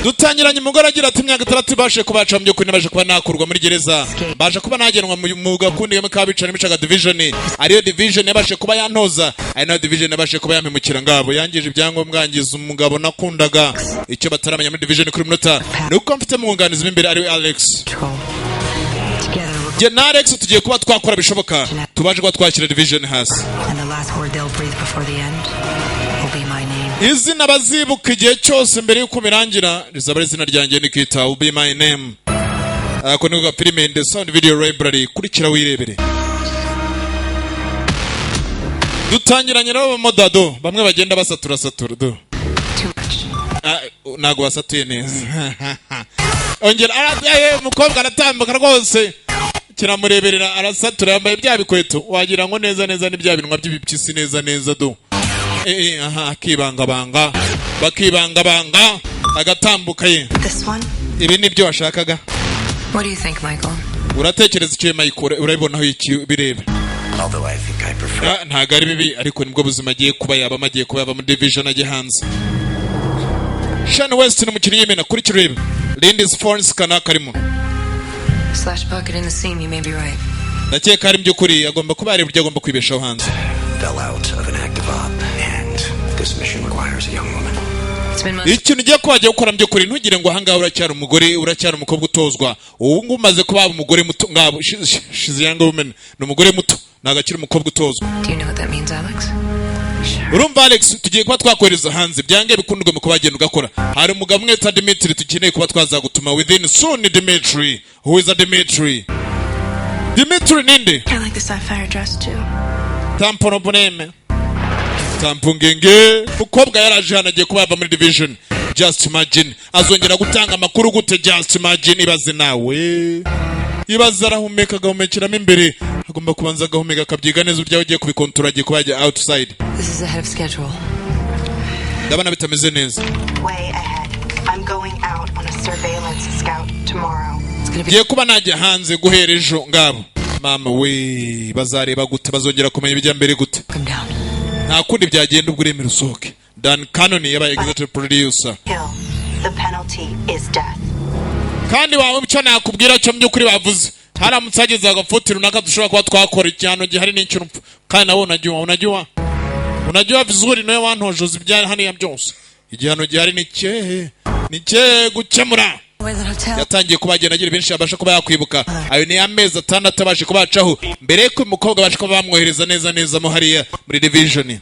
dutangiranye umugore agira ati imyaka 3 bashe kubaca mu byukuri nabaje kuba nakurwa muri gereza baje kuba nagenwa mu gakundi yame kabica n'imicaga division ariyo division yabashe kuba yantoza ari nayo division yabashe kuba yampemukira ngabo yangije ibyangombwa ngangiza umugabo nakundaga icyo bataramenya muri division kuri minota nuko mfite mwunganizi imbere ari Alex na Alex tugiye kuba twakora bishoboka tubaje kuba twakira division hasi izina bazibuka igihe cyose mbere yuko birangira rizaba ari izina ryanjye Nikita will be my name ako niko filime in the sound video library kurikira wirebere dutangiranye nabo modado bamwe bagenda basatura do nago basatuye neza ongera umukobwa aratambuka rwose kiramureberera arasatura yambaye bya bikweto wagira ngo neza ni bya binwa by'ibipyisi neza do aha akibangabanga bakibangabanga agatambuka ye ibi nibyo washakaga What do you think, Michael? uratekereza icyo Michael urabibona aho iki bireba Although I think I prefer ntago ari bibi ariko nibwo buzima agiye kuba yaba mu division agiye hanze Sean West n'umukinnyi yemena kuri kirebe Lindy's Phones kana karimo Slash bucket in the scene, you may be right. Ndakeka ari by'ukuri agomba kuba ari buryo agomba kwibeshaho hanze fell out of an active op and this mission requires a young woman. Ikintu ugiye kwajya gukora by'ukuri ntugire ngo ahangaha uracyari umugore uracyari umukobwa utozwa ubu ngo umaze kuba umugore muto ngabo she's a young woman no umugore muto nagakira umukobwa utozwa. Do you know what that means, Alex? Urumva Alex tugiye kuba twakoreza hanze byange bikundwe mu kubagenda ugakora hari umugabo mweta Dimitri tukeneye kuba twazagutuma within soon Dimitri who is a Dimitri ninde I like the sapphire dress too. Tampono boneme tampungenge mukobwa yaraje hanagiye kuba yava muri division just imagine azongera gutanga makuru gute just imagine ibaze nawe ibaze arahumeka gahumekiramo imbere agomba kubanza gahumeka kabyiga neza urya ugiye kubikontora agiye kubajya outside. This is ahead of schedule. Ndabana bitameze neza. Way ahead. I'm going out on a surveillance scout tomorrow. Giye kuba najya hanze guhera ejo ngabo. Mama we bazareba gute bazongera kumenya ibijya mbere gute. Nta kundi byagenda ubwo uremera usohoke. Dan Cannon yaba executive producer. The penalty is death. Kandi wawe bica nakubwira cyo by'ukuri bavuze. Haramutse ageze agafoti runaka dushobora kuba twakora icyano gihari n'ikintu kandi nawe unajua vizuri nawe wantojoza ibya hano ya byose igihano gihari ni cye gukemura yatangiye kubagenda agira benshi abasha kuba yakwibuka ayo ni amezi 6 atabashe kubacaho mbere ko umukobwa abasha kuba bamwohereza neza mo hariya muri division.